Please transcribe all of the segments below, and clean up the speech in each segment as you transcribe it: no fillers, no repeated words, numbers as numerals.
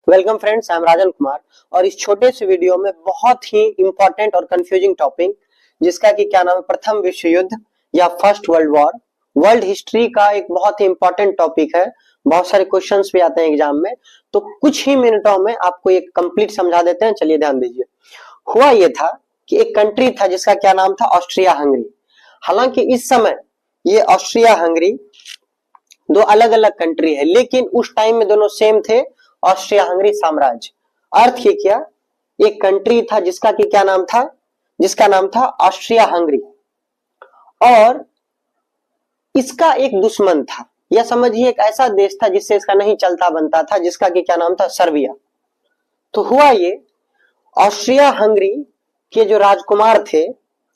Welcome friends, I am Rajan Kumar और इस छोटे से वीडियो में बहुत ही इंपॉर्टेंट और कंफ्यूजिंग टॉपिक जिसका कि क्या नाम है प्रथम विश्व युद्ध या first world war, world history का एक बहुत ही इंपॉर्टेंट टॉपिक है। बहुत सारे क्वेश्चंस भी आते हैं एग्जाम में, तो कुछ ही मिनटों में आपको एक कंप्लीट समझा देते हैं। चलिए ध्यान दीजिए। हुआ ये था कि एक कंट्री था जिसका क्या नाम था ऑस्ट्रिया हंगरी। हालांकि इस समय ये ऑस्ट्रिया हंगरी दो अलग अलग कंट्री है, लेकिन उस टाइम में दोनों सेम थे, ऑस्ट्रिया हंगरी साम्राज्य। अर्थ ये क्या, एक कंट्री था जिसका कि क्या नाम था, जिसका नाम था ऑस्ट्रिया हंगरी, और इसका एक दुश्मन था, या समझिए एक ऐसा देश था जिससे इसका नहीं चलता बनता था, जिसका कि क्या नाम था सर्बिया। तो हुआ ये, ऑस्ट्रिया हंगरी के जो राजकुमार थे,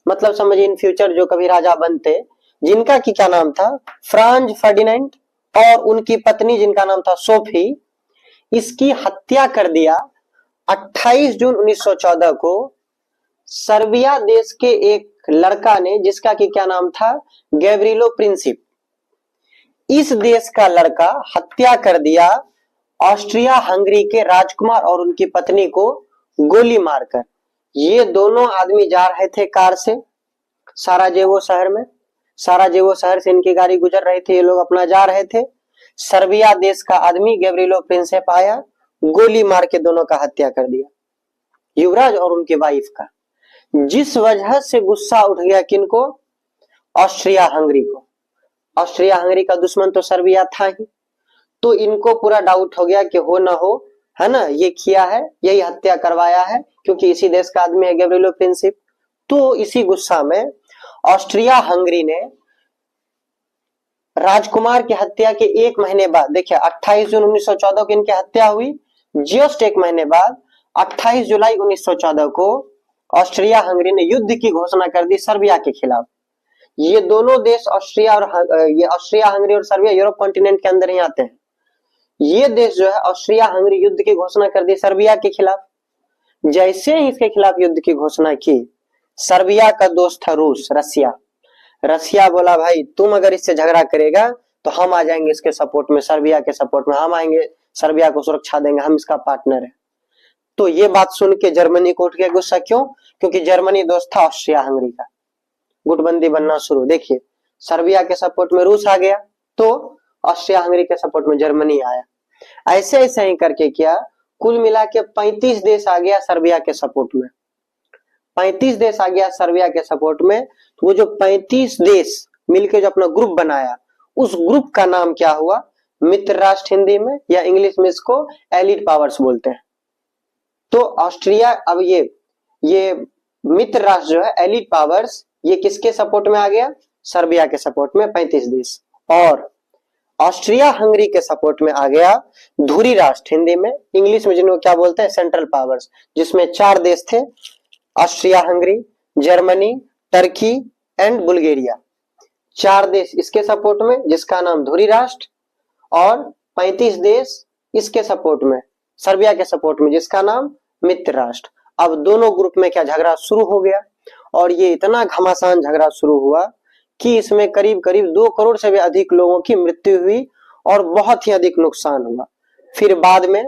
मतलब समझिए इन फ्यूचर जो कभी राजा बनते, जिनका कि क्या नाम था फ्रांज फर्डिनेंड, और उनकी पत्नी जिनका नाम था सोफी, इसकी हत्या कर दिया 28 जून 1914 को सर्बिया देश के एक लड़का ने, जिसका कि क्या नाम था गैब्रिलो प्रिंसिप। इस देश का लड़का हत्या कर दिया ऑस्ट्रिया हंगरी के राजकुमार और उनकी पत्नी को गोली मारकर। ये दोनों आदमी जा रहे थे कार से साराजेवो शहर में, साराजेवो शहर से इनकी गाड़ी गुजर रही थी, ये लोग अपना जा रहे थे। सर्बिया देश का आदमी गैब्रिलो प्रिंसिप आया, गोली मार के दोनों का हत्या कर दिया, युवराज और उनके वाइफ का। जिस वजह से गुस्सा उठ गया किनको, ऑस्ट्रिया हंगरी को। ऑस्ट्रिया हंगरी का दुश्मन तो सर्बिया था ही, तो इनको पूरा डाउट हो गया कि हो ना हो, है ना, ये किया है, यही हत्या करवाया है, क्योंकि इसी देश का आदमी है गैब्रिलो प्रिंसिप। तो इसी गुस्सा में ऑस्ट्रिया हंगरी ने राजकुमार की हत्या के एक महीने बाद, देखिए 28 जून 1914 को इनकी हत्या हुई, जस्ट एक महीने बाद 28 जुलाई 1914 को ऑस्ट्रिया हंगरी ने युद्ध की घोषणा कर दी सर्बिया के खिलाफ। ये दोनों देश ऑस्ट्रिया हंगरी और सर्बिया यूरोप कॉन्टिनेंट के अंदर ही आते हैं। ये देश जो है ऑस्ट्रिया हंगरी युद्ध की घोषणा कर दी सर्बिया के खिलाफ। जैसे ही इसके खिलाफ युद्ध की घोषणा की, सर्बिया का दोस्त था रूस, रसिया। रसिया बोला भाई तुम अगर इससे झगड़ा करेगा तो हम आ जाएंगे इसके सपोर्ट में, सर्बिया के सपोर्ट में हम आएंगे, सर्बिया को सुरक्षा देंगे, हम इसका पार्टनर है। तो ये बात सुन के जर्मनी को उठ गया गुस्सा। क्यों? क्योंकि जर्मनी दोस्त था ऑस्ट्रिया हंगरी का। गुटबंदी बनना शुरू। देखिए सर्बिया के सपोर्ट में रूस आ गया, तो ऑस्ट्रिया हंगरी के सपोर्ट में जर्मनी आया। ऐसे ऐसे ही करके क्या कुल मिला के 35 देश आ गया सर्बिया के सपोर्ट में। 35 देश आ गया सर्बिया के सपोर्ट में। तो वो जो 35 देश मिलके जो अपना ग्रुप बनाया, उस ग्रुप का नाम क्या हुआ, मित्र राष्ट्र हिंदी में, या इंग्लिश में इसको एलिड पावर्स बोलते हैं। तो ऑस्ट्रिया, अब ये मित्र राष्ट्र जो है एलिड पावर्स, ये किसके सपोर्ट में आ गया, सर्बिया के सपोर्ट में 35 देश। और ऑस्ट्रिया हंगरी के सपोर्ट में आ गया धुरी राष्ट्र, हिंदी में, इंग्लिश में जिनको क्या बोलते हैं सेंट्रल पावर्स, जिसमें 4 देश थे, Austria Hungary, Germany, Turkey and Bulgaria. 4 देश इसके सपोर्ट में जिसका नाम धुरी राष्ट्र, और 35 देश इसके सपोर्ट में, सर्बिया के सपोर्ट में, जिसका नाम मित्र राष्ट्र। अब दोनों ग्रुप में क्या झगड़ा शुरू हो गया, और ये इतना घमासान झगड़ा शुरू हुआ कि इसमें करीब करीब 2 करोड़ से भी अधिक लोगों की मृत्यु हुई और बहुत ही अधिक नुकसान हुआ। फिर बाद में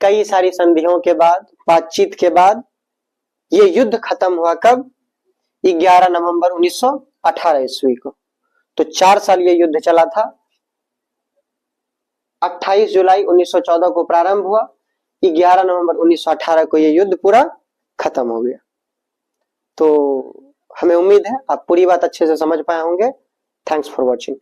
कई सारी संधियों के बाद, बातचीत के बाद ये युद्ध खत्म हुआ कब, 11 नवंबर 1918 ईस्वी को। तो 4 साल ये युद्ध चला था। 28 जुलाई 1914 को प्रारंभ हुआ, 11 नवंबर 1918 को ये युद्ध पूरा खत्म हो गया। तो हमें उम्मीद है आप पूरी बात अच्छे से समझ पाए होंगे। Thanks for watching.